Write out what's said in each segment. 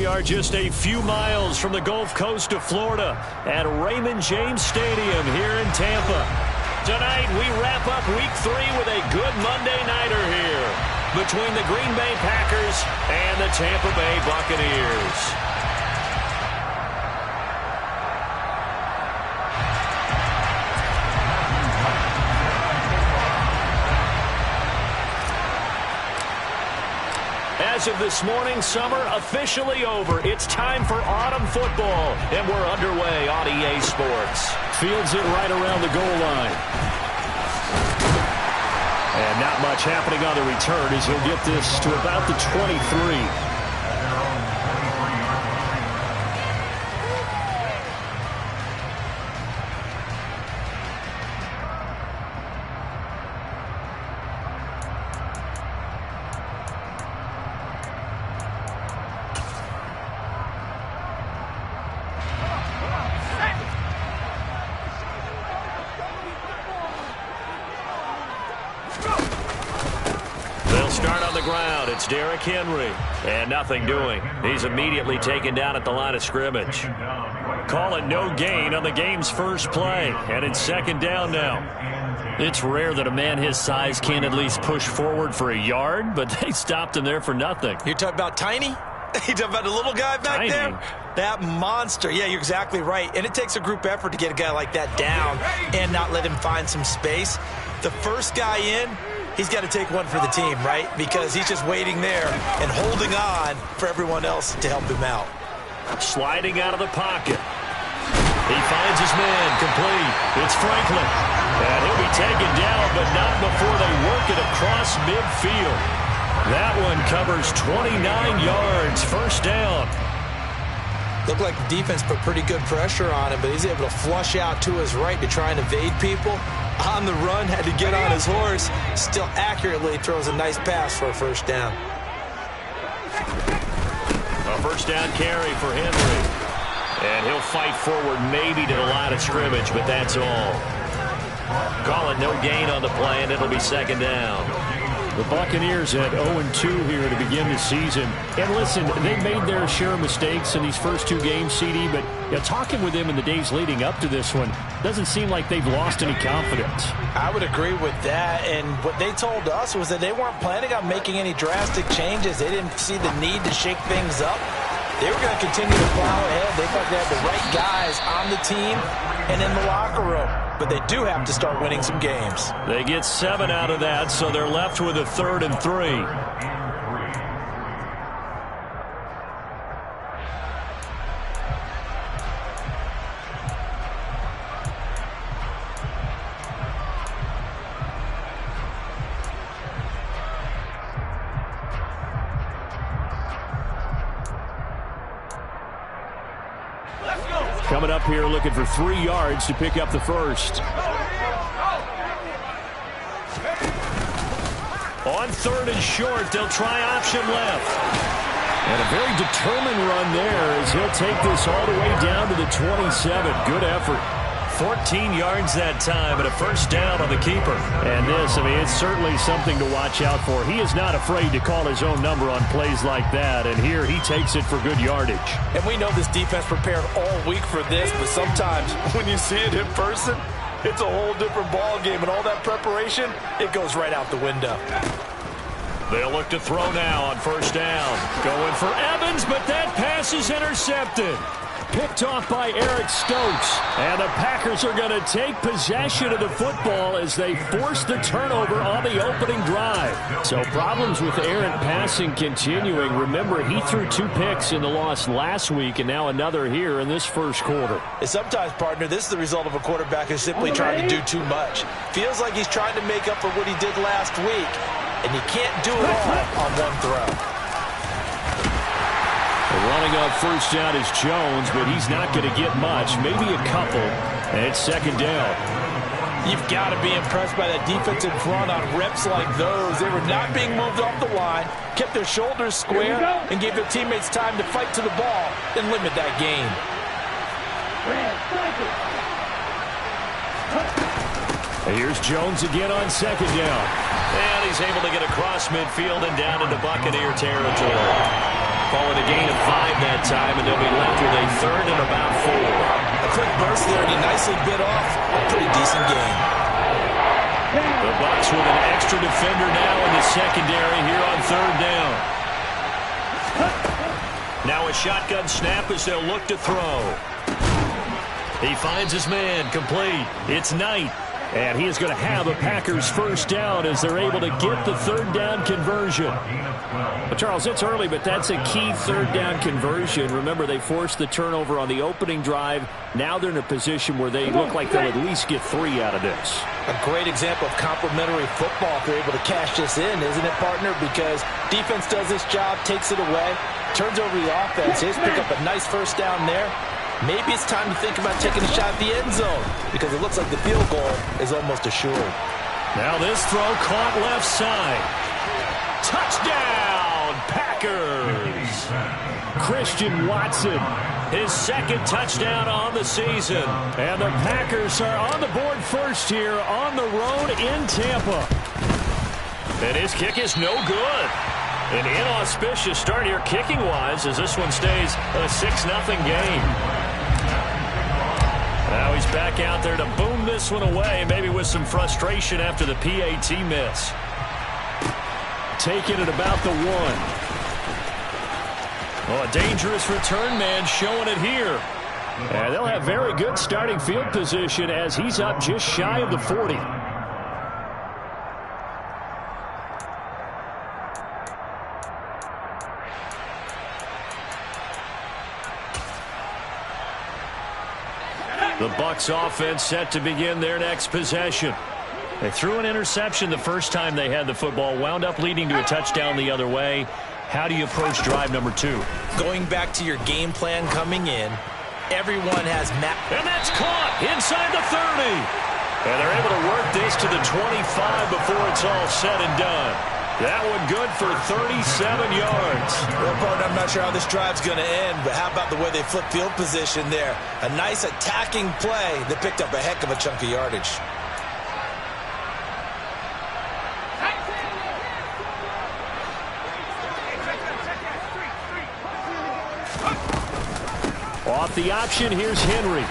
we are just a few miles from the Gulf Coast of Florida at Raymond James Stadium here in Tampa. Tonight, we wrap up Week 3 with a good Monday nighter here between the Green Bay Packers and the Tampa Bay Buccaneers. As of this morning, summer officially over. It's time for autumn football, and we're underway on EA Sports. Fields it right around the goal line. And not much happening on the return as he'll get this to about the 23. It's Derrick Henry, and nothing doing. He's immediately taken down at the line of scrimmage. Call it no gain on the game's first play, and it's second down now. It's rare that a man his size can at least push forward for a yard, but they stopped him there for nothing. You're talking about Tiny? You talking about the little guy back there? That monster. Yeah, you're exactly right. And it takes a group effort to get a guy like that down and not let him find some space. The first guy in, he's got to take one for the team, right? Because he's just waiting there and holding on for everyone else to help him out. Sliding out of the pocket. He finds his man complete. It's Franklin. And he'll be taken down, but not before they work it across midfield. That one covers 29 yards. First down. Looked like the defense put pretty good pressure on him, but he's able to flush out to his right to try and evade people. On the run, had to get on his horse. Still accurately throws a nice pass for a first down. A first down carry for Henry. And he'll fight forward maybe to the line of scrimmage, but that's all. Call it no gain on the play, and it'll be second down. The Buccaneers at 0-2 here to begin the season. And listen, they made their share of mistakes in these first two games, CD, but talking with them in the days leading up to this one, doesn't seem like they've lost any confidence. I would agree with that, and what they told us was that they weren't planning on making any drastic changes. They didn't see the need to shake things up. They were going to continue to plow ahead. They thought they had the right guys on the team and in the locker room. But they do have to start winning some games. They get 7 out of that, so they're left with a 3rd and 3. Coming up here looking for 3 yards to pick up the first. On 3rd and short, they'll try option left. And a very determined run there as he'll take this all the way down to the 27. Good effort. 14 yards that time and a first down on the keeper. And this, it's certainly something to watch out for. He is not afraid to call his own number on plays like that. And here he takes it for good yardage. And we know this defense prepared all week for this, but sometimes when you see it in person, it's a whole different ball game. And all that preparation, it goes right out the window. They'll look to throw now on first down. Going for Evans, but that pass is intercepted. Picked off by Eric Stokes. And the Packers are going to take possession of the football as they force the turnover on the opening drive. So problems with errant passing continuing. Remember, he threw 2 picks in the loss last week and now another here in this first quarter. And sometimes, partner, this is the result of a quarterback who's simply trying to do too much. Feels like he's trying to make up for what he did last week. And you can't do it all on one throw. Running up first down is Jones, but he's not going to get much, maybe a couple, and it's second down. You've got to be impressed by that defense in front on reps like those. They were not being moved off the line, kept their shoulders square, and gave their teammates time to fight to the ball and limit that gain. And here's Jones again on second down. And he's able to get across midfield and down into Buccaneer territory. Call it a gain of 5 that time, and they'll be left with a third and about 4. A quick burst there, and he nicely bit off a pretty decent gain. The Bucs with an extra defender now in the secondary here on third down. Now a shotgun snap as they'll look to throw. He finds his man, complete. It's Knight. And he is going to have a Packers first down as they're able to get the third down conversion. But Charles, it's early, but that's a key third down conversion. Remember, they forced the turnover on the opening drive. Now they're in a position where they look like they'll at least get 3 out of this. A great example of complementary football if they're able to cash this in, isn't it, partner? Because defense does this job, takes it away, turns over the offense. They just pick up a nice first down there. Maybe it's time to think about taking a shot at the end zone because it looks like the field goal is almost assured. Now this throw caught left side. Touchdown, Packers! Christian Watson, his second touchdown on the season. And the Packers are on the board first here on the road in Tampa. And his kick is no good. An inauspicious start here kicking-wise as this one stays a 6-0 game. Now he's back out there to boom this one away, maybe with some frustration after the PAT miss. Taking it about the 1. Oh, a dangerous return man showing it here. And they'll have very good starting field position as he's up just shy of the 40. The Bucs offense set to begin their next possession. They threw an interception the first time they had the football, wound up leading to a touchdown the other way. How do you approach drive number 2? Going back to your game plan coming in, everyone has mapped. And that's caught inside the 30. And they're able to work this to the 25 before it's all said and done. That one good for 37 yards. Well, partner, I'm not sure how this drive's going to end, but how about the way they flip field position there? A nice attacking play that picked up a heck of a chunk of yardage. Off the option, here's Henry.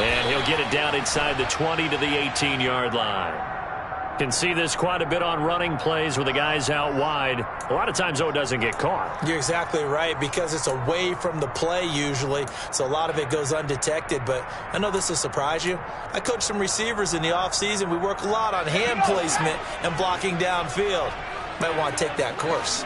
And he'll get it down inside the 20 to the 18-yard line. Can see this quite a bit on running plays where the guy's out wide. A lot of times, though, it doesn't get caught. You're exactly right because it's away from the play usually, so a lot of it goes undetected. But I know this will surprise you. I coach some receivers in the offseason. We work a lot on hand placement and blocking downfield. Might want to take that course.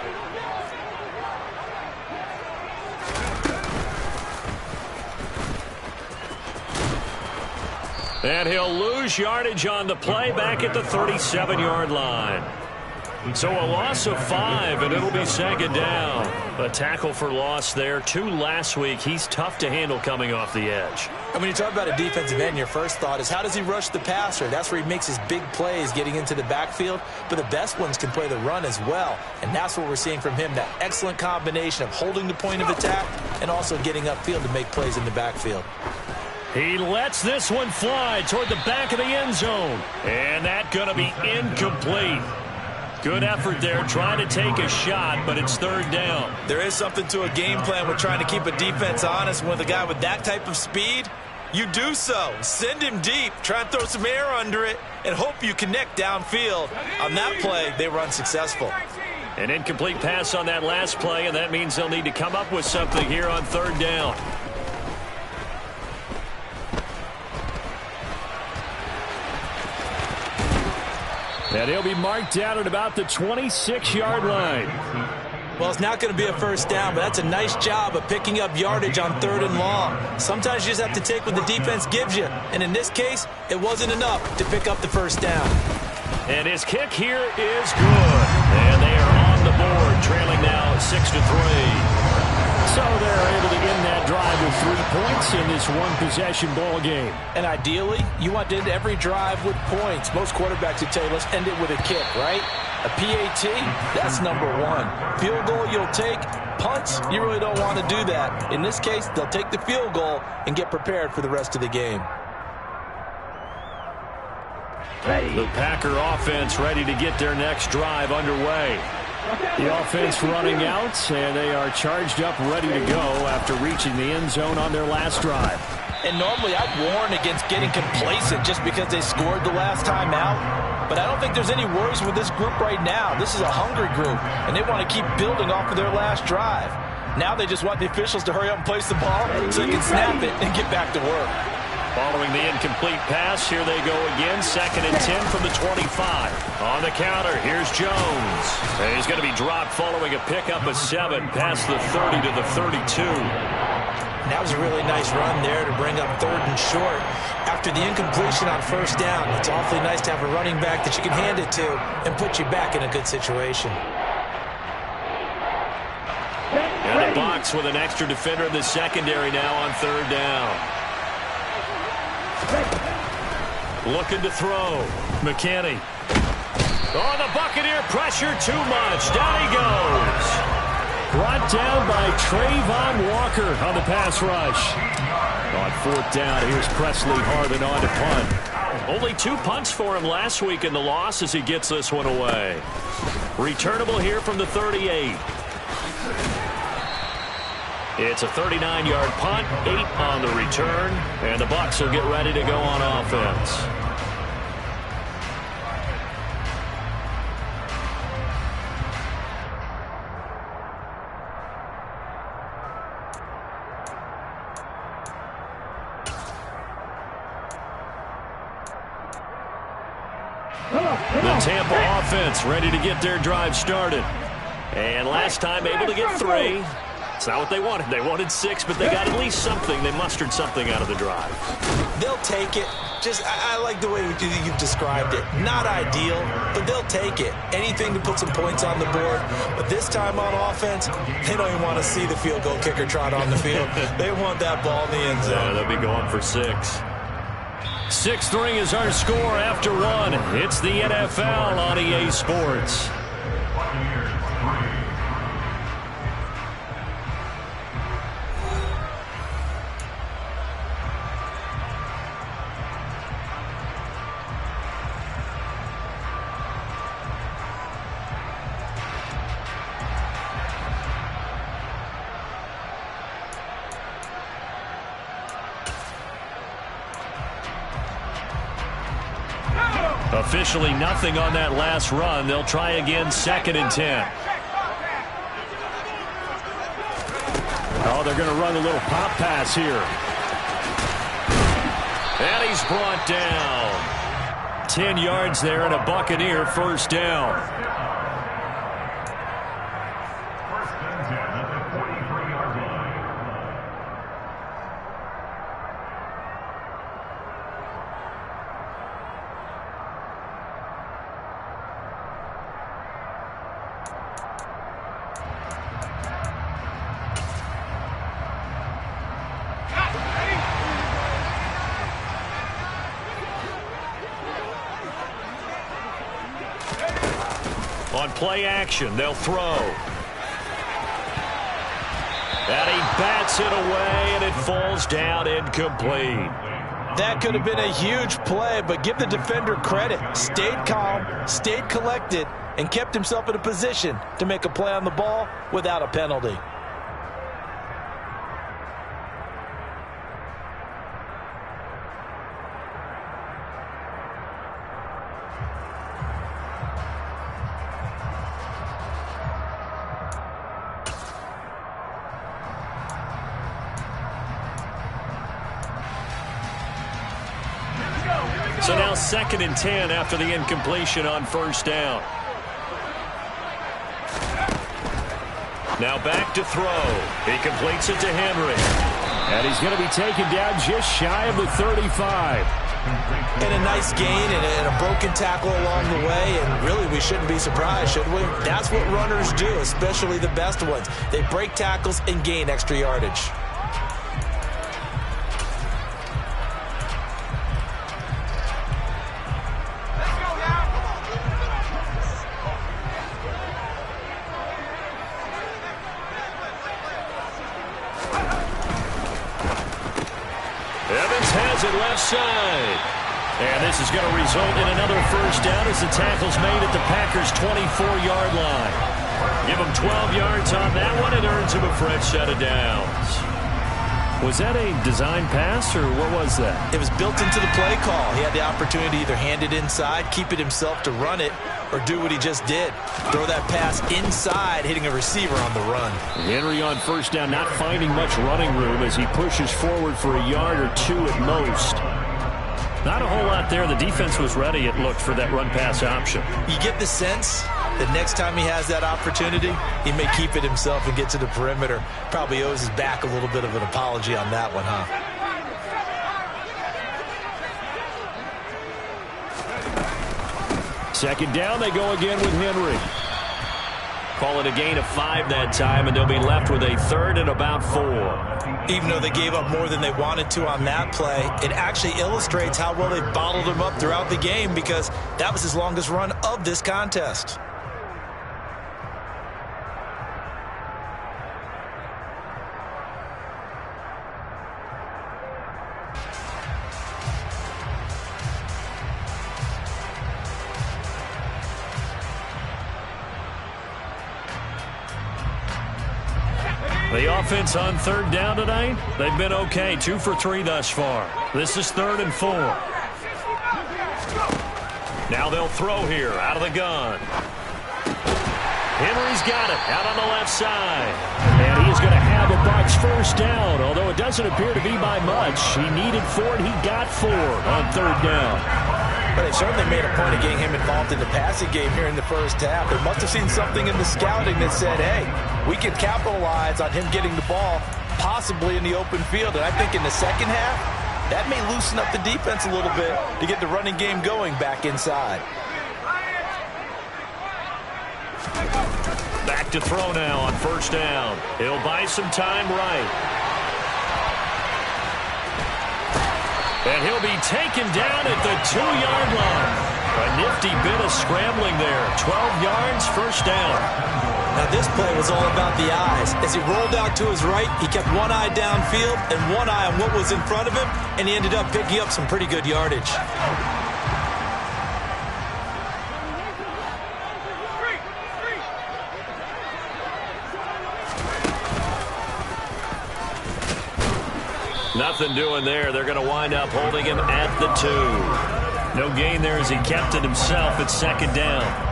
And he'll lose yardage on the play back at the 37-yard line. So a loss of 5, and it'll be second down. A tackle for loss there. 2 last week. He's tough to handle coming off the edge. And when you talk about a defensive end, your first thought is how does he rush the passer? That's where he makes his big plays getting into the backfield. But the best ones can play the run as well. And that's what we're seeing from him, that excellent combination of holding the point of attack and also getting upfield to make plays in the backfield. He lets this one fly toward the back of the end zone. And that's going to be incomplete. Good effort there trying to take a shot, but it's third down. There is something to a game plan with trying to keep a defense honest. With a guy with that type of speed, you do so. Send him deep, try and throw some air under it, and hope you connect downfield. On that play, they were unsuccessful. An incomplete pass on that last play, and that means they'll need to come up with something here on third down. And he'll be marked down at about the 26-yard line. Well, it's not going to be a first down, but that's a nice job of picking up yardage on third and long. Sometimes you just have to take what the defense gives you. And in this case, it wasn't enough to pick up the first down. And his kick here is good. And they are on the board, trailing now 6-3. So they're able to end that drive with 3 points in this one-possession ball game. And ideally, you want to end every drive with points. Most quarterbacks would tell you, let's end it with a kick, right? A PAT, that's number 1. Field goal you'll take. Punts, you really don't want to do that. In this case, they'll take the field goal and get prepared for the rest of the game. The Packer offense ready to get their next drive underway. The offense running out, and they are charged up, ready to go after reaching the end zone on their last drive. And normally I'd warn against getting complacent just because they scored the last time out. But I don't think there's any worries with this group right now. This is a hungry group, and they want to keep building off of their last drive. Now they just want the officials to hurry up and place the ball so they can snap it and get back to work. Following the incomplete pass, here they go again. 2nd and 10 from the 25. On the counter, here's Jones. And he's going to be dropped following a pickup of 7 past the 30 to the 32. That was a really nice run there to bring up 3rd and short. After the incompletion on 1st down, it's awfully nice to have a running back that you can hand it to and put you back in a good situation. And the box with an extra defender in the secondary now on 3rd down. Looking to throw. McKinney. Oh, the Buccaneer pressure too much. Down he goes. Brought down by Trayvon Walker on the pass rush. On 4th down, here's Presley Harvin on to punt. Only 2 punts for him last week in the loss as he gets this one away. Returnable here from the 38. It's a 39-yard punt, 8 on the return, and the Bucs will get ready to go on offense. The Tampa offense ready to get their drive started. And last time able to get 3. It's not what they wanted. They wanted 6, but they got at least something. They mustered something out of the drive. They'll take it. I like the way you've described it. Not ideal, but they'll take it. Anything to put some points on the board. But this time on offense, they don't even want to see the field goal kicker trot on the field. They want that ball in the end zone. Yeah, they'll be going for 6. 6-3 is our score after 1. It's the NFL on EA Sports. Officially nothing on that last run. They'll try again, 2nd and 10. Oh, they're going to run a little pop pass here. And he's brought down. 10 yards there and a Buccaneer 1st down. On play action, they'll throw. And he bats it away, and it falls down incomplete. That could have been a huge play, but give the defender credit. Stayed calm, stayed collected, and kept himself in a position to make a play on the ball without a penalty. So now 2nd and 10 after the incompletion on 1st down. Now back to throw. He completes it to Henry. And he's going to be taken down just shy of the 35. And a nice gain and a broken tackle along the way. And really, we shouldn't be surprised, should we? That's what runners do, especially the best ones. They break tackles and gain extra yardage. Has it left side. And this is going to result in another 1st down as the tackle's made at the Packers' 24-yard line. Give him 12 yards on that one and earns him a fresh set of downs. Was that a design pass, or what was that? It was built into the play call. He had the opportunity to either hand it inside, keep it himself to run it, or do what he just did. Throw that pass inside, hitting a receiver on the run. Henry on first down, not finding much running room as he pushes forward for a yard or two at most. Not a whole lot there. The defense was ready, it looked, for that run-pass option. You get the sense that next time he has that opportunity, he may keep it himself and get to the perimeter. Probably owes his back a little bit of an apology on that one, huh? Second down, they go again with Henry. Call it a gain of 5 that time, and they'll be left with a third and about 4. Even though they gave up more than they wanted to on that play, it actually illustrates how well they bottled him up throughout the game, because that was his longest run of this contest. The offense on third down tonight, they've been okay. 2 for 3 thus far. This is 3rd and 4. Now they'll throw here out of the gun. Henry's got it out on the left side. And he's going to have a Bucs first down, although it doesn't appear to be by much. He needed 4, and he got 4 on third down. But they certainly made a point of getting him involved in the passing game here in the first half. They must have seen something in the scouting that said, hey, we can capitalize on him getting the ball, possibly in the open field. And I think in the second half, that may loosen up the defense a little bit to get the running game going back inside. Back to throw now on first down. He'll buy some time right. And he'll be taken down at the 2-yard line. A nifty bit of scrambling there. 12 yards, first down. Now this play was all about the eyes. As he rolled out to his right, he kept one eye downfield and one eye on what was in front of him, and he ended up picking up some pretty good yardage. Nothing doing there. They're going to wind up holding him at the 2. No gain there as he kept it himself at second down.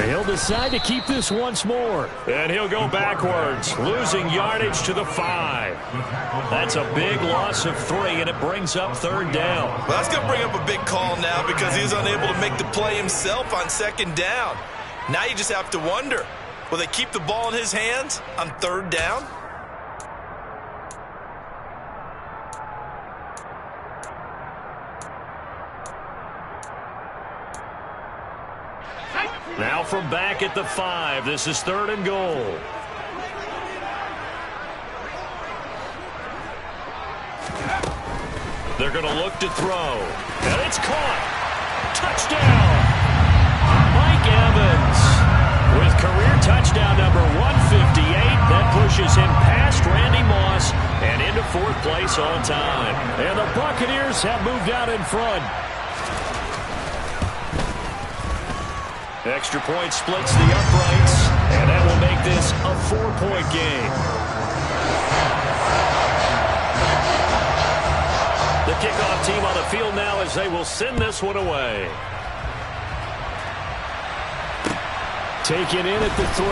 He'll decide to keep this once more. And he'll go backwards, losing yardage to the 5. That's a big loss of 3, and it brings up third down. Well, that's going to bring up a big call now because he was unable to make the play himself on second down. Now you just have to wonder, will they keep the ball in his hands on third down? Now from back at the 5, this is 3rd and goal. They're going to look to throw. And it's caught. Touchdown. Mike Evans with career touchdown number 158. That pushes him past Randy Moss and into 4th place all time. And the Buccaneers have moved out in front. Extra point splits the uprights, and that will make this a 4-point game. The kickoff team on the field now as they will send this one away. Taken in at the 3.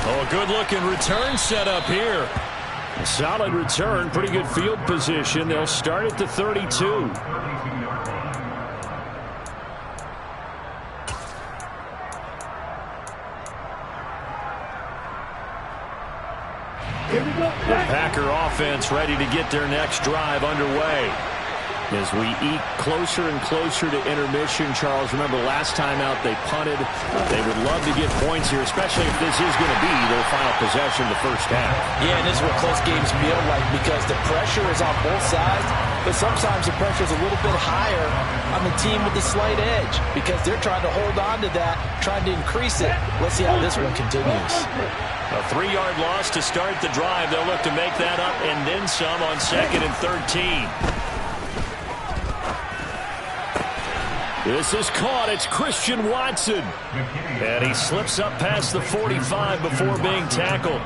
Oh, a good-looking return set up here. A solid return, pretty good field position. They'll start at the 32. The Packer offense ready to get their next drive underway. As we eat closer and closer to intermission, Charles, remember last time out they punted. They would love to get points here, especially if this is going to be their final possession of the first half. Yeah, and this is what close games feel like because the pressure is on both sides, but sometimes the pressure is a little bit higher on the team with the slight edge because they're trying to hold on to that, trying to increase it. Let's see how this one continues. A 3-yard loss to start the drive. They'll look to make that up and then some on 2nd and 13. This is caught. It's Christian Watson. And he slips up past the 45 before being tackled.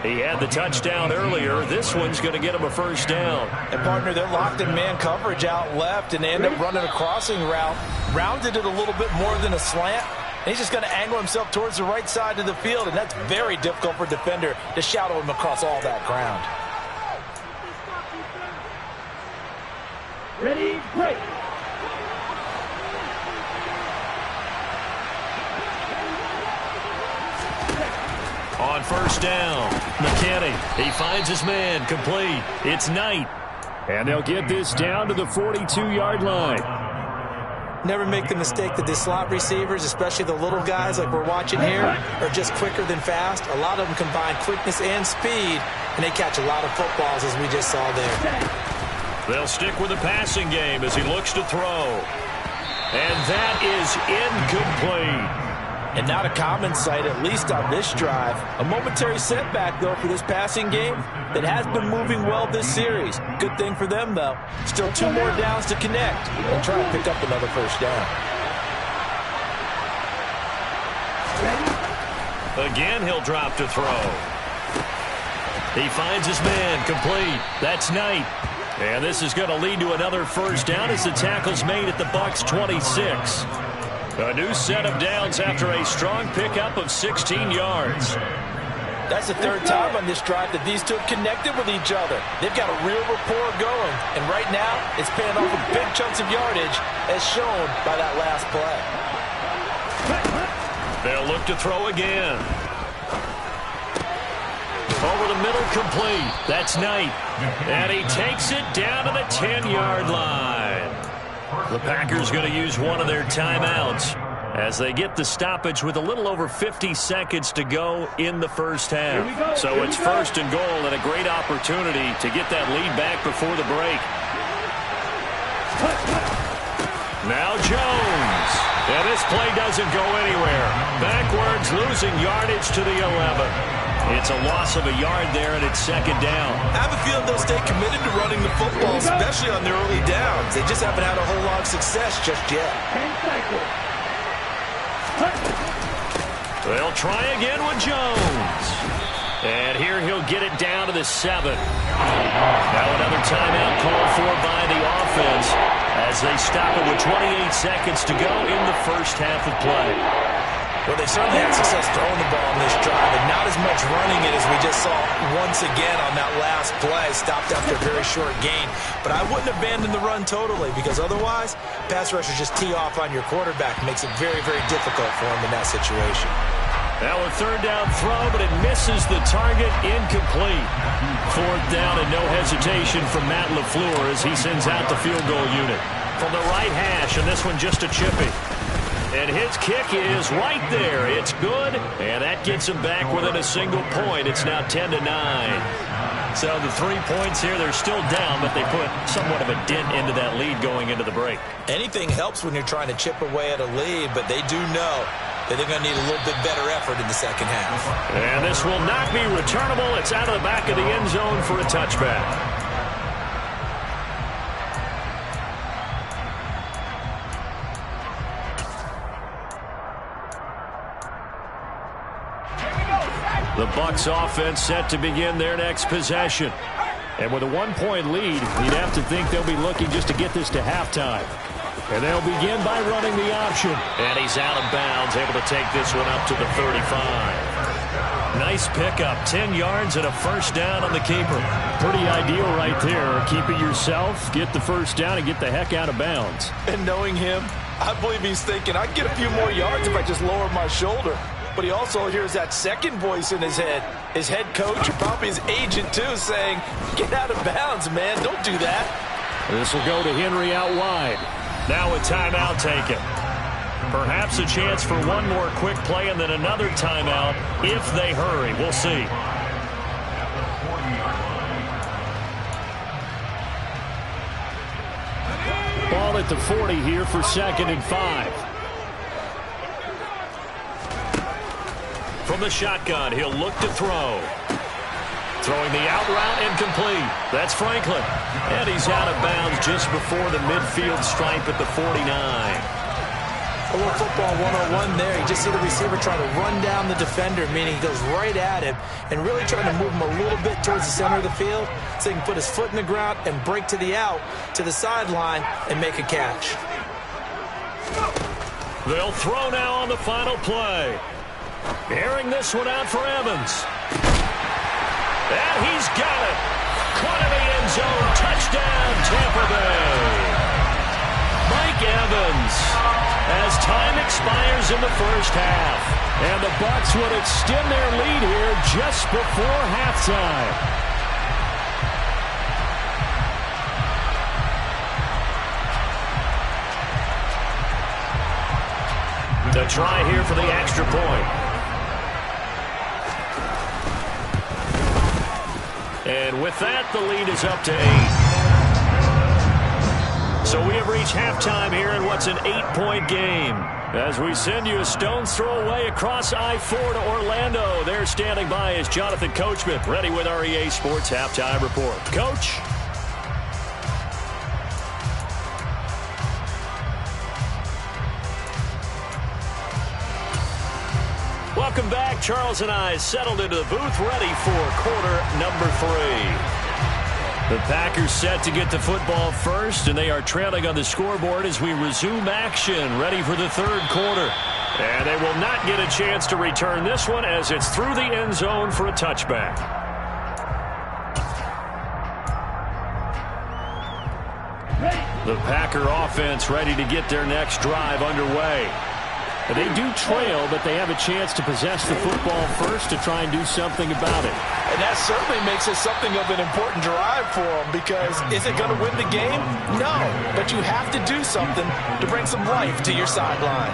He had the touchdown earlier. This one's going to get him a first down. And, partner, they're locked in man coverage out left, and they end up running a crossing route. Rounded it a little bit more than a slant. And he's just going to angle himself towards the right side of the field, and that's very difficult for a defender to shadow him across all that ground. Ready, break. On first down, McKinney, he finds his man, complete. It's Knight. And they'll get this down to the 42-yard line. Never make the mistake that the slot receivers, especially the little guys like we're watching here, are just quicker than fast. A lot of them combine quickness and speed, and they catch a lot of footballs, as we just saw there. They'll stick with the passing game as he looks to throw. And that is incomplete. And not a common sight, at least on this drive. A momentary setback, though, for this passing game that has been moving well this series. Good thing for them, though. Still 2 more downs to connect and try to pick up another first down. Again, he'll drop to throw. He finds his man, complete. That's Knight. And this is going to lead to another first down as the tackle's made at the Bucs' 26. A new set of downs after a strong pickup of 16 yards. That's the 3rd time on this drive that these two have connected with each other. They've got a real rapport going. And right now, it's paying off with big chunks of yardage as shown by that last play. They'll look to throw again. Over the middle, complete. That's Knight. And he takes it down to the 10-yard line. The Packers going to use one of their timeouts as they get the stoppage with a little over 50 seconds to go in the first half. So it's 1st and goal and a great opportunity to get that lead back before the break. Now Jones. And this play doesn't go anywhere. Backwards, losing yardage to the 11. It's a loss of a yard there, and it's 2nd down. I have a feeling they'll stay committed to running the football, especially on their early downs. They just haven't had a whole lot of success just yet. They'll try again with Jones. And here he'll get it down to the 7. Now another timeout called for by the offense as they stop it with 28 seconds to go in the first half of play. Well, they certainly had success throwing the ball on this drive, and not as much running it as we just saw once again on that last play. Stopped after a very short gain. But I wouldn't abandon the run totally because otherwise, pass rushers just tee off on your quarterback. Makes it very, very difficult for him in that situation. Now a 3rd down throw, but it misses the target, incomplete. 4th down and no hesitation from Matt LaFleur as he sends out the field goal unit. From the right hash, and this one just a chippy. And his kick is right there. It's good, and that gets him back within a single point. It's now 10-9. So the 3 points here, they're still down, but they put somewhat of a dent into that lead going into the break. Anything helps when you're trying to chip away at a lead, but they do know that they're going to need a little bit better effort in the second half. And this will not be returnable. It's out of the back of the end zone for a touchback. The Bucs offense set to begin their next possession. And with a 1-point lead, you'd have to think they'll be looking just to get this to halftime. And they'll begin by running the option. And he's out of bounds, able to take this one up to the 35. Nice pickup, 10 yards and a first down on the keeper. Pretty ideal right there. Keep it yourself, get the first down, and get the heck out of bounds. And knowing him, I believe he's thinking, I'd get a few more yards if I just lower my shoulder. But he also hears that second voice in his head. His head coach, or probably his agent too, saying, get out of bounds, man. Don't do that. This will go to Henry out wide. Now a timeout taken. Perhaps a chance for one more quick play and then another timeout if they hurry. We'll see. Ball at the 40 here for 2nd and 5. From the shotgun, he'll look to throw. Throwing the out route incomplete. That's Franklin. And he's out of bounds just before the midfield stripe at the 49. A little football 101 there. You just see the receiver trying to run down the defender, meaning he goes right at him and really trying to move him a little bit towards the center of the field so he can put his foot in the ground and break to the out, to the sideline, and make a catch. They'll throw now on the final play. Airing this one out for Evans. And he's got it. Caught in the end zone. Touchdown, Tampa Bay. Mike Evans. As time expires in the first half. And the Bucs would extend their lead here just before halftime. The try here for the extra point. And with that, the lead is up to 8. So we have reached halftime here in what's an 8-point game. As we send you a stone's throw away across I-4 to Orlando. There standing by is Jonathan Coachman, ready with our EA Sports Halftime Report. Coach? Welcome back. Charles and I settled into the booth, ready for quarter number 3. The Packers set to get the football first, and they are trailing on the scoreboard as we resume action, ready for the third quarter. And they will not get a chance to return this one as it's through the end zone for a touchback. The Packer offense ready to get their next drive underway. They do trail, but they have a chance to possess the football first to try and do something about it. And that certainly makes it something of an important drive for them, because is it going to win the game? No, but you have to do something to bring some life to your sideline.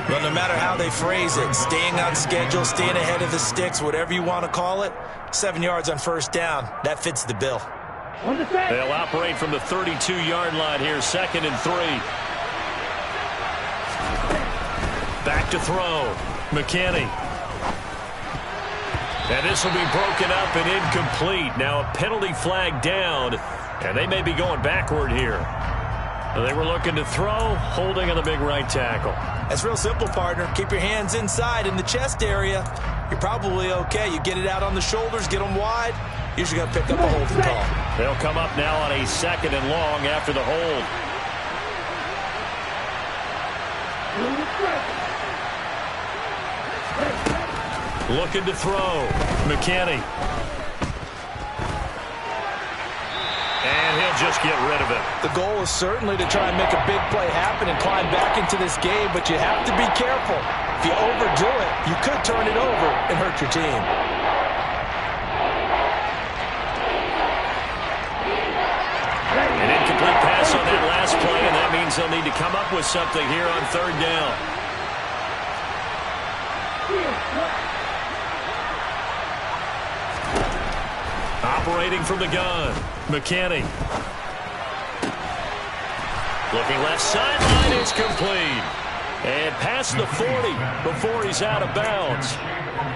Well, no matter how they phrase it, staying on schedule, staying ahead of the sticks, whatever you want to call it, 7 yards on first down, that fits the bill. They'll operate from the 32-yard line here, 2nd and 3. Back to throw. McKinney. And this will be broken up and incomplete. Now a penalty flag down, and they may be going backward here. They were looking to throw, holding on the big right tackle. That's real simple, partner. Keep your hands inside in the chest area. You're probably okay. You get it out on the shoulders, get them wide. Usually going to pick up a holding call. They'll come up now on a 2nd and long after the hold. Looking to throw. McKinney. And he'll just get rid of it. The goal is certainly to try and make a big play happen and climb back into this game, but you have to be careful. If you overdo it, you could turn it over and hurt your team. An incomplete pass on that last play, and that means they'll need to come up with something here on 3rd down. Operating from the gun, McKinney. Looking left sideline, it's complete. And past the 40 before he's out of bounds.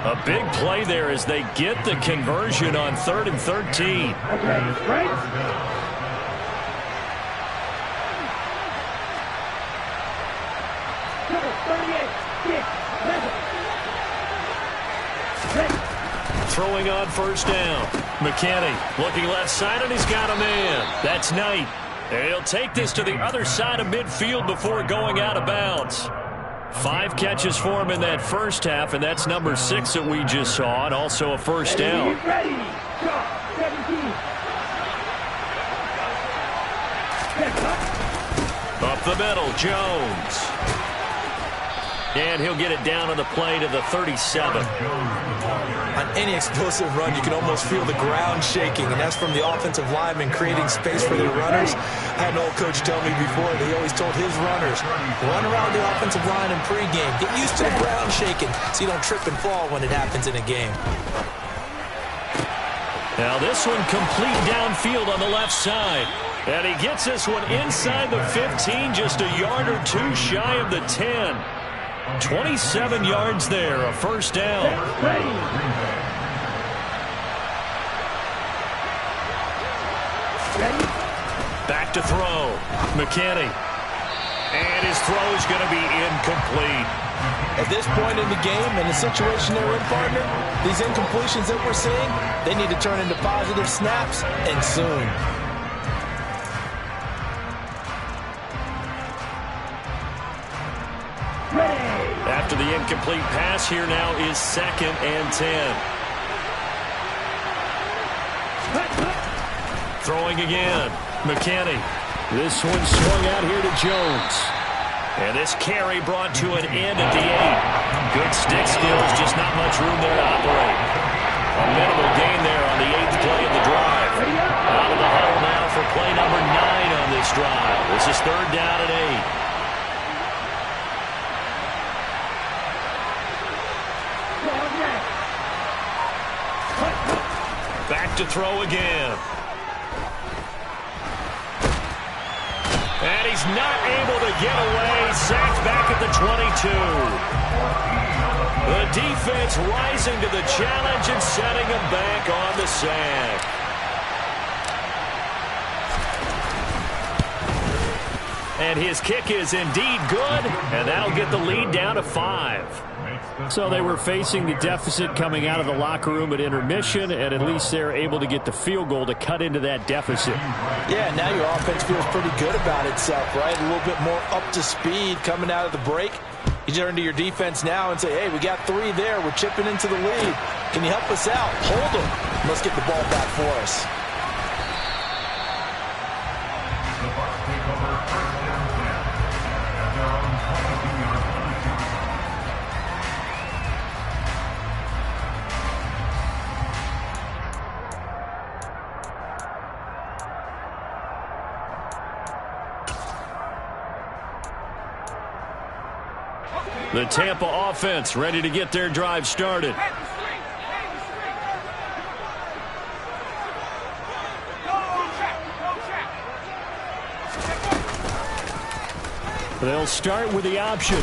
A big play there as they get the conversion on 3rd and 13. Okay, right. Throwing on 1st down. McKinney looking left side, and he's got a man. That's Knight. And he'll take this to the other side of midfield before going out of bounds. 5 catches for him in that first half, and that's number 6 that we just saw, and also a 1st down. Up the middle, Jones. And he'll get it down on the play to the 37. On any explosive run, you can almost feel the ground shaking, and that's from the offensive linemen creating space for their runners. I had an old coach tell me before, they always told his runners, run around the offensive line in pregame. Get used to the ground shaking so you don't trip and fall when it happens in a game. Now this one complete downfield on the left side. And he gets this one inside the 15, just a yard or two shy of the 10. 27 yards there, a first down. Back to throw. McKinney. And his throw is going to be incomplete. At this point in the game and the situation they're in, partner, these incompletions that we're seeing, they need to turn into positive snaps, and soon. After the incomplete pass, here now is 2nd and 10. Throwing again. McKinney. This one swung out here to Jones. And this carry brought to an end at the 8. Good stick skills, just not much room there to operate. A minimal gain there on the 8th play of the drive. Out of the huddle now for play number 9 on this drive. This is 3rd down and 8. Back to throw again. And he's not able to get away. Sacked back at the 22. The defense rising to the challenge and setting him back on the sack. And his kick is indeed good, and that'll get the lead down to 5. So they were facing the deficit coming out of the locker room at intermission, and at least they're able to get the field goal to cut into that deficit. Yeah, now your offense feels pretty good about itself, right? A little bit more up to speed coming out of the break. You turn to your defense now and say, hey, we got 3 there. We're chipping into the lead. Can you help us out? Hold them. Let's get the ball back for us. The Tampa offense ready to get their drive started. They'll start with the option.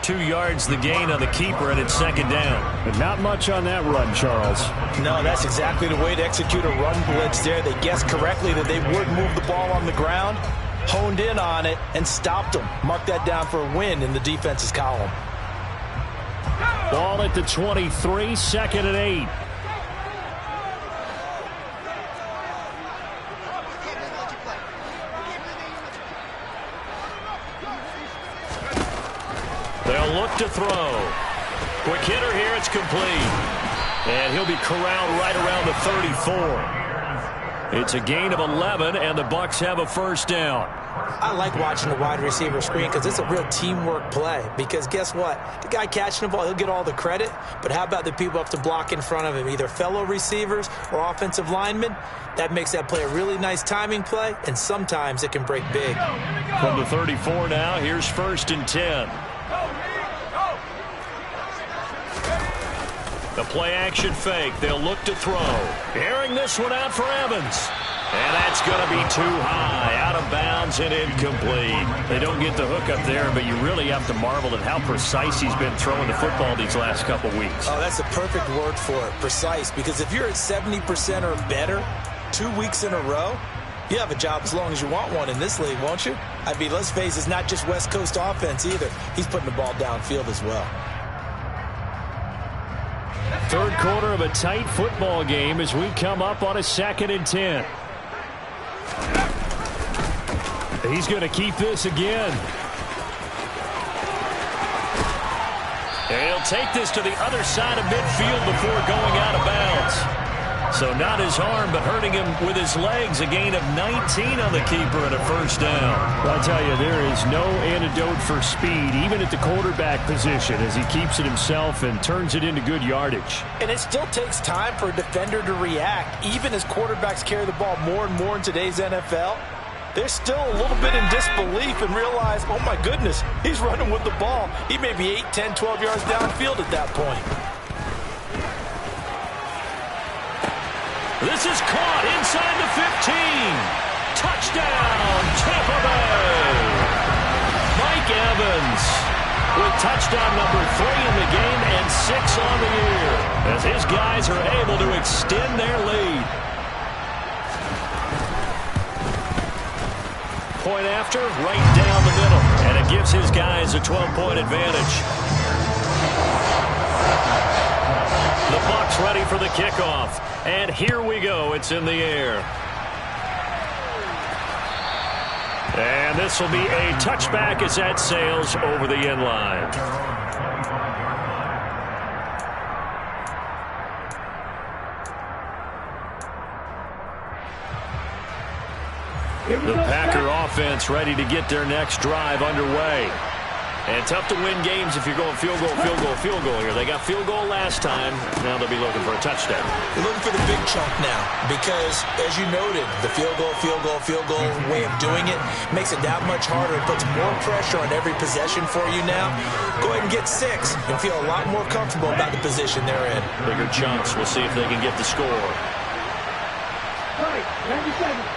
2 yards the gain on the keeper, and it's 2nd down. But not much on that run, Charles. No, that's exactly the way to execute a run blitz there. They guessed correctly that they would move the ball on the ground, honed in on it, and stopped them. Mark that down for a win in the defense's column. Ball at the 23, 2nd and 8. They'll look to throw. Quick hitter here, it's complete. And he'll be corralled right around the 34. It's a gain of 11, and the Bucs have a first down. I like watching the wide receiver screen because it's a real teamwork play. Because guess what? The guy catching the ball, he'll get all the credit. But how about the people up to block in front of him, either fellow receivers or offensive linemen? That makes that play a really nice timing play, and sometimes it can break big. From the 34 now, here's 1st and 10. The play-action fake. They'll look to throw. Airing this one out for Evans. And that's going to be too high. Out of bounds and incomplete. They don't get the hook up there, but you really have to marvel at how precise he's been throwing the football these last couple weeks. Oh, that's the perfect word for it, precise. Because if you're at 70% or better 2 weeks in a row, you have a job as long as you want one in this league, won't you? I mean, let's face it, it's not just West Coast offense either. He's putting the ball downfield as well. 3rd quarter of a tight football game as we come up on a 2nd and 10. He's going to keep this again. And he'll take this to the other side of midfield before going out of bounds. So not his arm, but hurting him with his legs. A gain of 19 on the keeper and a first down. Well, I tell you, there is no antidote for speed, even at the quarterback position, as he keeps it himself and turns it into good yardage. And it still takes time for a defender to react. Even as quarterbacks carry the ball more and more in today's NFL, they're still a little bit in disbelief and realize, oh my goodness, he's running with the ball. He may be 8, 10, 12 yards downfield at that point. This is caught inside the 15. Touchdown, Tampa Bay. Mike Evans with touchdown number 3 in the game and 6 on the year, as his guys are able to extend their lead. Point after, right down the middle, and it gives his guys a 12-point advantage. The Bucs ready for the kickoff, and here we go. It's in the air. And this will be a touchback as that sails over the end line. The Packer offense ready to get their next drive underway. And tough to win games if you're going field goal, field goal, field goal here. They got field goal last time. Now they'll be looking for a touchdown. They're looking for the big chunk now because, as you noted, the field goal way of doing it makes it that much harder. It puts more pressure on every possession for you now. Go ahead and get 6 and feel a lot more comfortable about the position they're in. Bigger chunks. We'll see if they can get the score. All right, 90 seconds.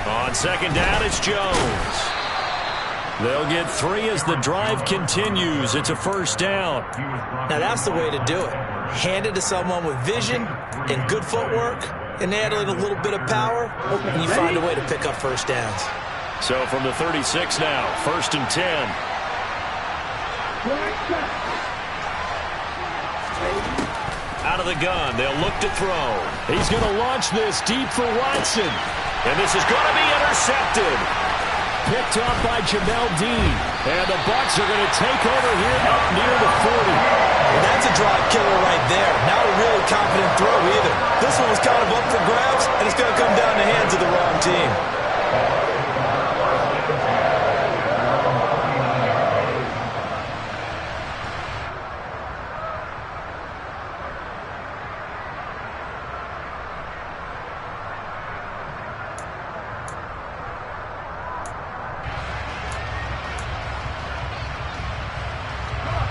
On second down, it's Jones. They'll get 3 as the drive continues. It's a first down. Now that's the way to do it. Hand it to someone with vision and good footwork and add in a little bit of power, and you find a way to pick up first downs. So from the 36 now, 1st and 10. Out of the gun, they'll look to throw. He's going to launch this deep for Watson. And this is going to be intercepted. Picked up by Jamel Dean. And the Bucs are going to take over here up near the 40. Well, that's a drive killer right there. Not a really confident throw either. This one was kind of up for grabs, and it's going to come down the hands of the wrong team.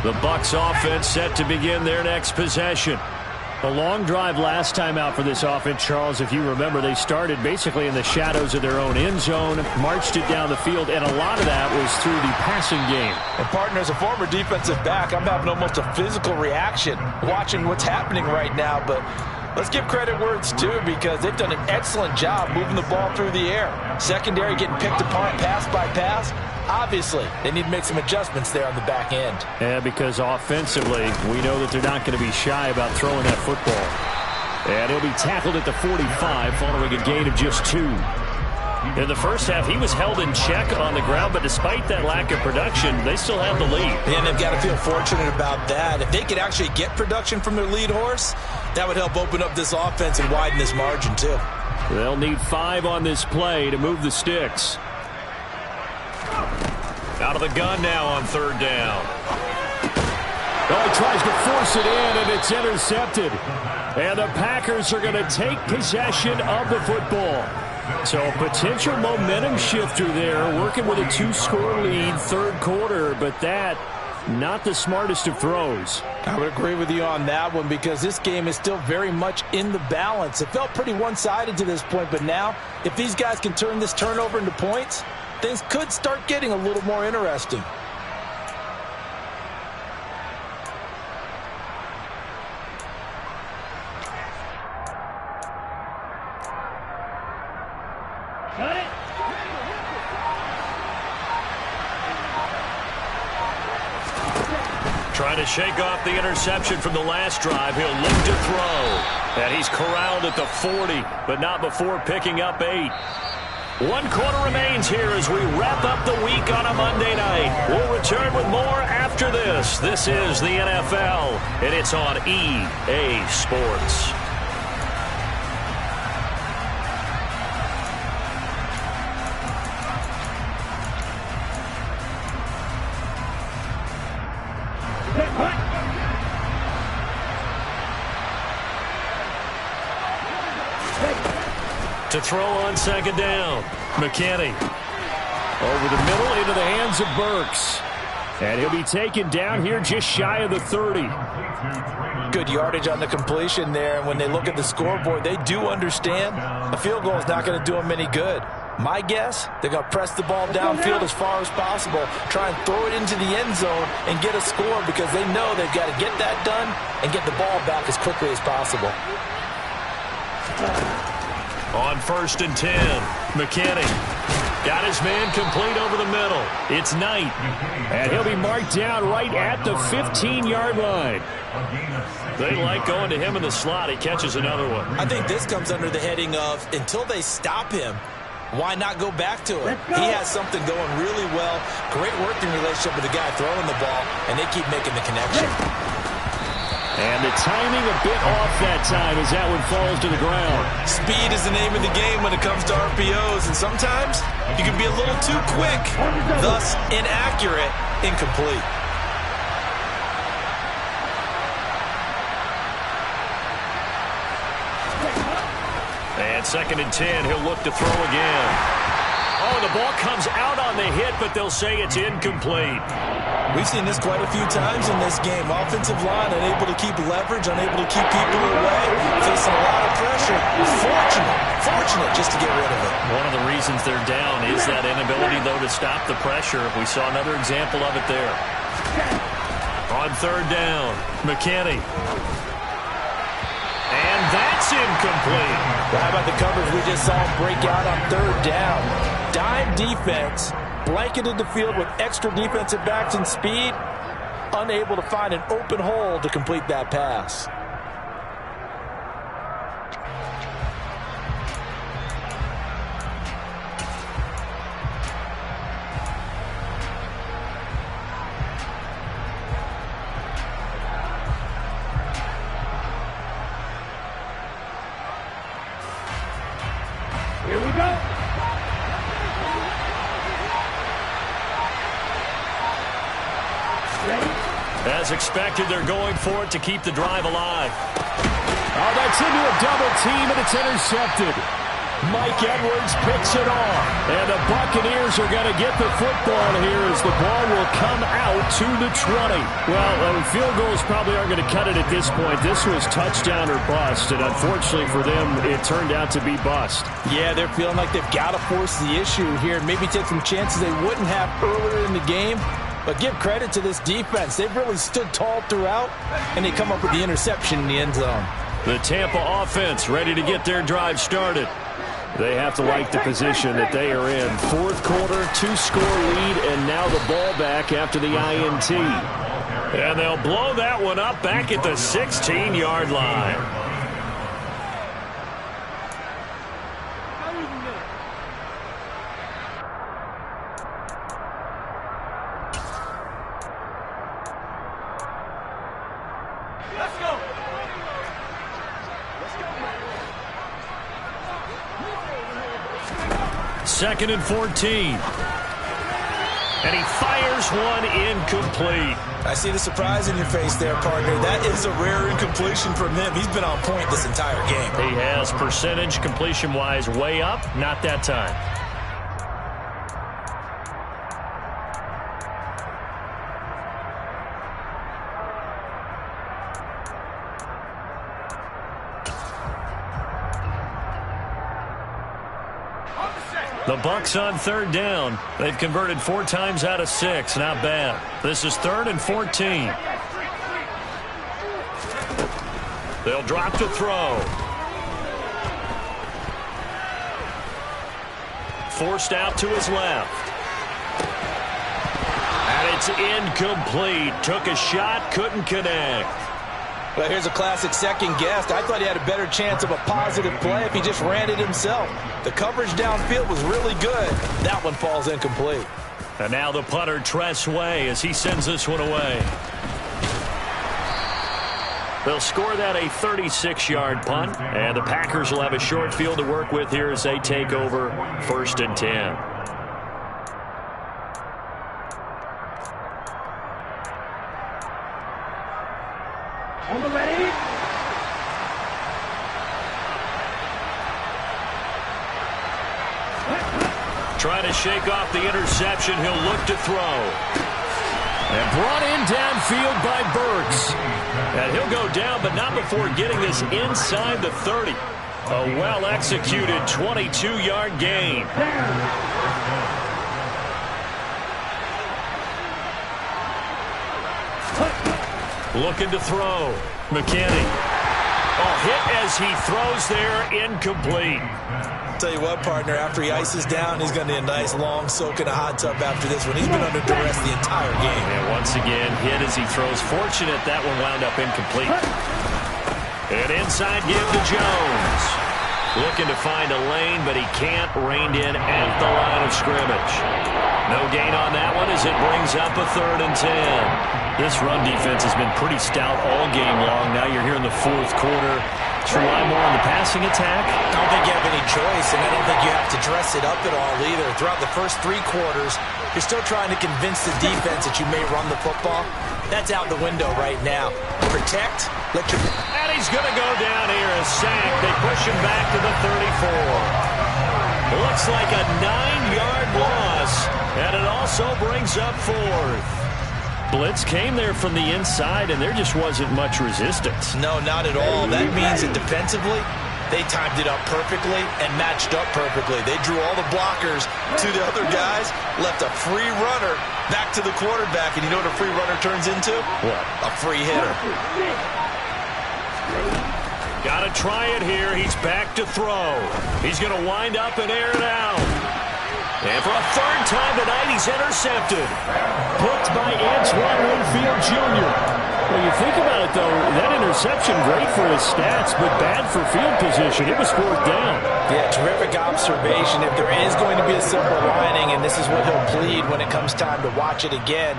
The Bucs offense set to begin their next possession. A long drive last time out for this offense, Charles. If you remember, they started basically in the shadows of their own end zone, marched it down the field, and a lot of that was through the passing game. And partner, as a former defensive back, I'm having almost a physical reaction watching what's happening right now. But let's give credit where it's due, because they've done an excellent job moving the ball through the air. Secondary getting picked apart pass by pass. Obviously, they need to make some adjustments there on the back end. Yeah, because offensively, we know that they're not going to be shy about throwing that football. And he'll be tackled at the 45 following a gain of just 2. In the first half, he was held in check on the ground, but despite that lack of production, they still have the lead. And they've got to feel fortunate about that. If they could actually get production from their lead horse, that would help open up this offense and widen this margin too. They'll need 5 on this play to move the sticks. Out of the gun now on 3rd down. Oh, he tries to force it in, and it's intercepted. And the Packers are going to take possession of the football. So a potential momentum shifter there, working with a 2-score lead, 3rd quarter, but that, not the smartest of throws. I would agree with you on that one, because this game is still very much in the balance. It felt pretty one-sided to this point, but now, if these guys can turn this turnover into points, things could start getting a little more interesting. Trying to shake off the interception from the last drive. He'll look to throw. And he's corralled at the 40, but not before picking up 8. 1 quarter remains here as we wrap up the week on a Monday night. We'll return with more after after this. This is the NFL, and it's on EA Sports. To throw on second down. McKinney over the middle into the hands of Burks. And he'll be taken down here just shy of the 30. Good yardage on the completion there. And when they look at the scoreboard, they do understand a field goal is not going to do them any good. My guess, they're going to press the ball downfield as far as possible, try and throw it into the end zone and get a score because they know they've got to get that done and get the ball back as quickly as possible. On 1st and 10, McKinney got his man complete over the middle. It's Knight. And he'll be marked down right at the 15-yard line. They like going to him in the slot. He catches another one. I think this comes under the heading of until they stop him, why not go back to him? He has something going really well. Great working relationship with the guy throwing the ball, and they keep making the connection. And the timing a bit off that time as that one falls to the ground. Speed is the name of the game when it comes to RPOs, and sometimes you can be a little too quick, thus inaccurate, incomplete. And 2nd and 10, he'll look to throw again. Oh, the ball comes out on the hit, but they'll say it's incomplete. We've seen this quite a few times in this game. Offensive line unable to keep leverage, unable to keep people away, facing a lot of pressure. Fortunate just to get rid of it. One of the reasons they're down is that inability, though, to stop the pressure. We saw another example of it there. On 3rd down, McKinney. And that's incomplete. How about the coverage we just saw him break out on 3rd down? Dime defense, blanketed the field with extra defensive backs and speed, unable to find an open hole to complete that pass. Here we go. As expected, they're going for it to keep the drive alive. Oh, that's into a double team, and it's intercepted. Mike Edwards picks it off. And the Buccaneers are going to get the football here as the ball will come out to the 20. Well, field goals probably aren't going to cut it at this point. This was touchdown or bust, and unfortunately for them, it turned out to be bust. Yeah, they're feeling like they've got to force the issue here and maybe take some chances they wouldn't have earlier in the game. But give credit to this defense. They've really stood tall throughout, and they come up with the interception in the end zone. The Tampa offense ready to get their drive started. They have to like the position that they are in. 4th quarter, 2-score lead, and now the ball back after the INT. And they'll blow that one up back at the 16-yard line. Let's go. 2nd and 14. And he fires one incomplete. I see the surprise in your face there, partner. That is a rare incompletion from him. He's been on point this entire game. He has percentage completion-wise way up, not that time. The Bucs on 3rd down. They've converted 4 times out of 6. Not bad. This is 3rd and 14. They'll drop to throw. Forced out to his left. And it's incomplete. Took a shot, couldn't connect. Well, here's a classic second guess. I thought he had a better chance of a positive play if he just ran it himself. The coverage downfield was really good. That one falls incomplete. And now the punter, Tress Way, as he sends this one away. They'll score that a 36-yard punt, and the Packers will have a short field to work with here as they take over 1st and 10. On the ready. Trying to shake off the interception. He'll look to throw. And brought in downfield by Burks. And he'll go down, but not before getting this inside the 30. A well-executed 22-yard gain. Looking to throw. McKinney. Oh, hit as he throws there, incomplete. Tell you what, partner, after he ices down, he's going to need a nice long soak in a hot tub after this one. He's been under duress the entire game. And once again, hit as he throws. Fortunate that one wound up incomplete. And inside give to Jones. Looking to find a lane, but he can't. Reined in at the line of scrimmage. No gain on that one as it brings up a 3rd and 10. This run defense has been pretty stout all game long. Now you're here in the 4th quarter. To rely more on the passing attack? I don't think you have any choice, and I don't think you have to dress it up at all either. Throughout the first 3 quarters, you're still trying to convince the defense that you may run the football. That's out the window right now. Protect, let your... And he's going to go down here, a sack. They push him back to the 34. Looks like a 9-yard loss, and it also brings up 4th. Blitz came there from the inside, and there just wasn't much resistance. No, not at all. That means that defensively, they timed it up perfectly and matched up perfectly. They drew all the blockers to the other guys, left a free runner back to the quarterback, and you know what a free runner turns into? What? A free hitter. Got to try it here. He's back to throw. He's going to wind up and air it out. And for a 3rd time tonight, he's intercepted. Picked by Antoine Winfield Jr. When you think about it, though, that interception, great for his stats, but bad for field position. It was 4th down. Yeah, terrific observation. If there is going to be a silver lining, and this is what he'll plead when it comes time to watch it again,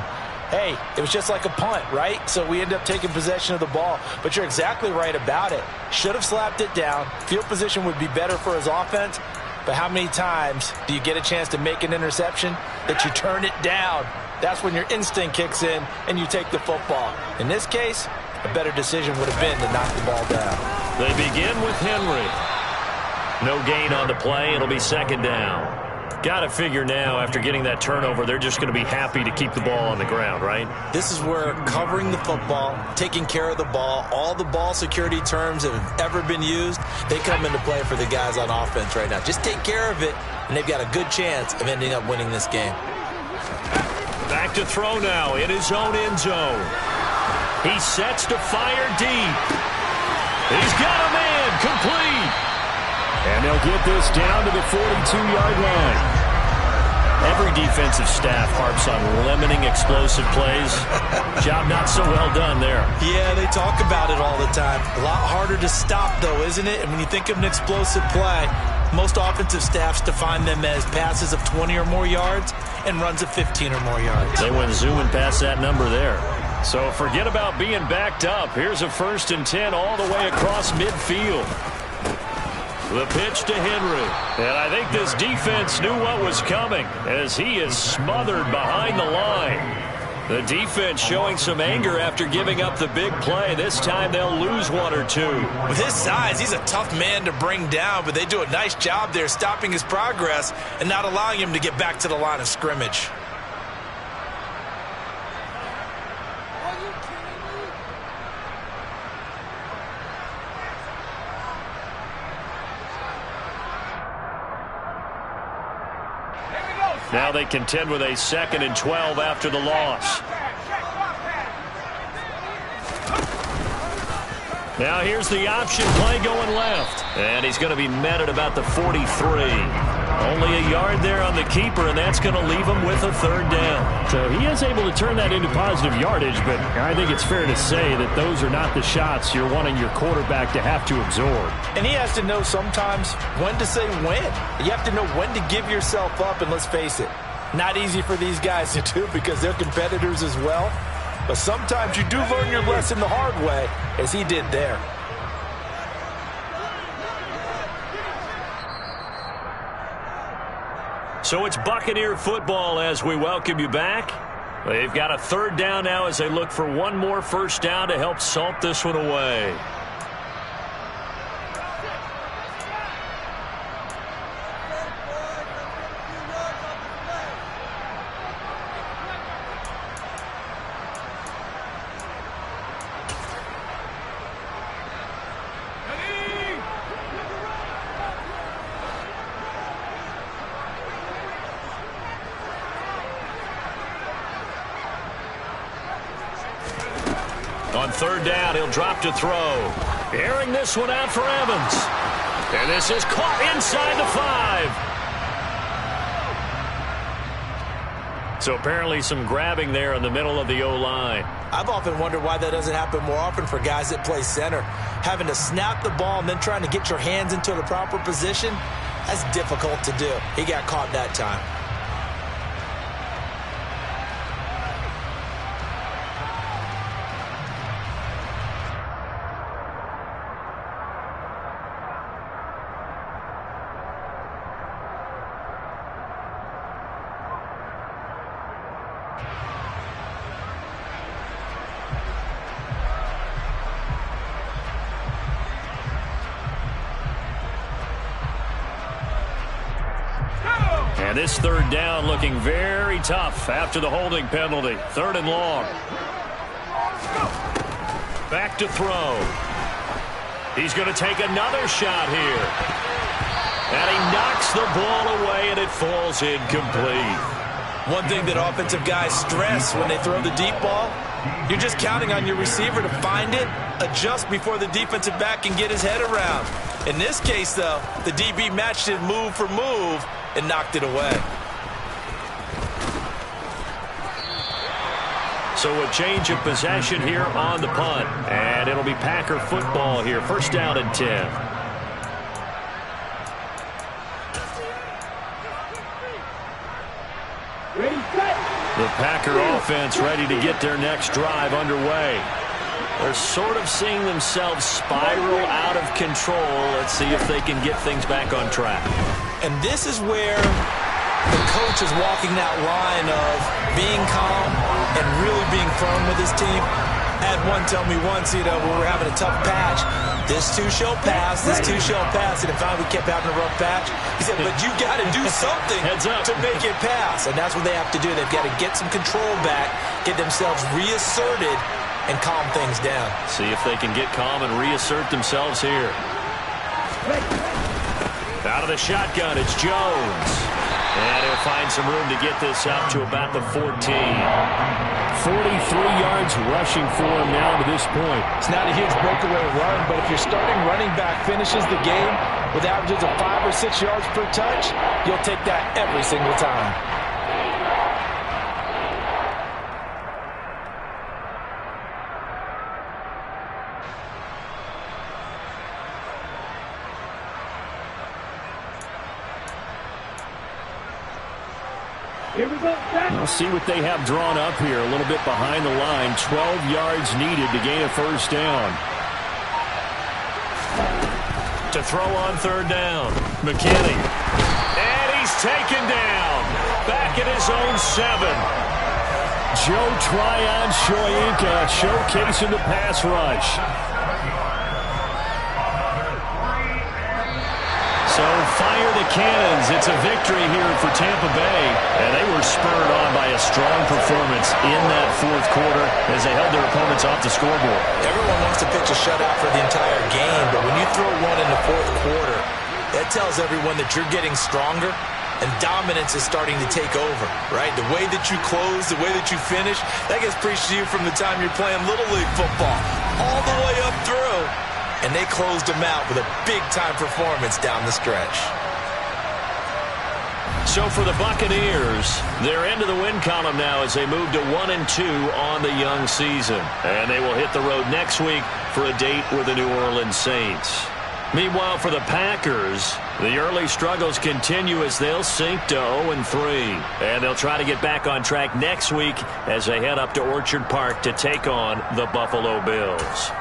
hey, it was just like a punt, right? So we end up taking possession of the ball. But you're exactly right about it. Should have slapped it down. Field position would be better for his offense. But how many times do you get a chance to make an interception that you turn it down? That's when your instinct kicks in and you take the football. In this case, a better decision would have been to knock the ball down. They begin with Henry. No gain on the play. It'll be 2nd down. Got to figure now, after getting that turnover, they're just going to be happy to keep the ball on the ground, right? This is where covering the football, taking care of the ball, all the ball security terms that have ever been used, they come into play for the guys on offense right now. Just take care of it, and they've got a good chance of ending up winning this game. Back to throw now in his own end zone. He sets to fire deep. He's got a man, complete. And they'll get this down to the 42-yard line. Every defensive staff harps on limiting explosive plays. Job not so well done there. Yeah, they talk about it all the time. A lot harder to stop, though, isn't it? And when you think of an explosive play, most offensive staffs define them as passes of 20 or more yards and runs of 15 or more yards. They went zooming past that number there. So forget about being backed up. Here's a 1st and 10 all the way across midfield. The pitch to Henry. And I think this defense knew what was coming as he is smothered behind the line. The defense showing some anger after giving up the big play. This time they'll lose 1 or 2. With his size, he's a tough man to bring down, but they do a nice job there stopping his progress and not allowing him to get back to the line of scrimmage. Now they contend with a 2nd and 12 after the loss. Now here's the option play going left. And he's going to be met at about the 43. Only a yard there on the keeper, and that's going to leave him with a 3rd down. So he is able to turn that into positive yardage, but I think it's fair to say that those are not the shots you're wanting your quarterback to have to absorb. And he has to know sometimes when to say when. You have to know when to give yourself up, and let's face it, Not easy for these guys to do because they're competitors as well. But sometimes you do learn your lesson the hard way, as he did there. So it's Buccaneer football as we welcome you back. They've got a third down now as they look for one more first down to help salt this one away. On third down, he'll drop to throw. Airing this one out for Evans. And this is caught inside the 5. So apparently some grabbing there in the middle of the O-line. I've often wondered why that doesn't happen more often for guys that play center. Having to snap the ball and then trying to get your hands into the proper position, that's difficult to do. He got caught that time. And this third down looking very tough after the holding penalty. Third and long. Back to throw. He's going to take another shot here. And he knocks the ball away, and it falls incomplete. One thing that offensive guys stress when they throw the deep ball, you're just counting on your receiver to find it, adjust before the defensive back can get his head around. In this case, though, the DB matched it move for move and knocked it away. So a change of possession here on the punt. And it'll be Packer football here. First down and 10. The Packer offense ready to get their next drive underway. They're sort of seeing themselves spiral out of control. Let's see if they can get things back on track. And this is where the coach is walking that line of being calm and really being firm with his team. I had one tell me once, we were having a tough patch. This too shall pass, this too shall pass. And finally we kept having a rough patch. He said, but you got to do something to make it pass. And that's what they have to do. They've got to get some control back, get themselves reasserted, and calm things down. See if they can get calm and reassert themselves here. Out of the shotgun, it's Jones. And he'll find some room to get this up to about the 14. 43 yards rushing for him now to this point. It's not a huge breakaway run, but if your starting running back finishes the game with averages of 5 or 6 yards per touch, you'll take that every single time. Here we go. We'll see what they have drawn up here. A little bit behind the line. 12 yards needed to gain a first down. To throw on third down. McKinney. And he's taken down. Back at his own 7. Joe Tryon-Shoyinka showcasing the pass rush. So fire the cannons. It's a victory here for Tampa Bay. And they were spurred on by a strong performance in that fourth quarter as they held their opponents off the scoreboard. Everyone wants to pitch a shutout for the entire game, but when you throw one in the fourth quarter, that tells everyone that you're getting stronger and dominance is starting to take over, right? The way that you close, the way that you finish, that gets preached to you from the time you're playing Little League football all the way up through. And they closed them out with a big-time performance down the stretch. So for the Buccaneers, they're into the win column now as they move to 1-2 on the young season. And they will hit the road next week for a date with the New Orleans Saints. Meanwhile, for the Packers, the early struggles continue as they'll sink to 0-3. And they'll try to get back on track next week as they head up to Orchard Park to take on the Buffalo Bills.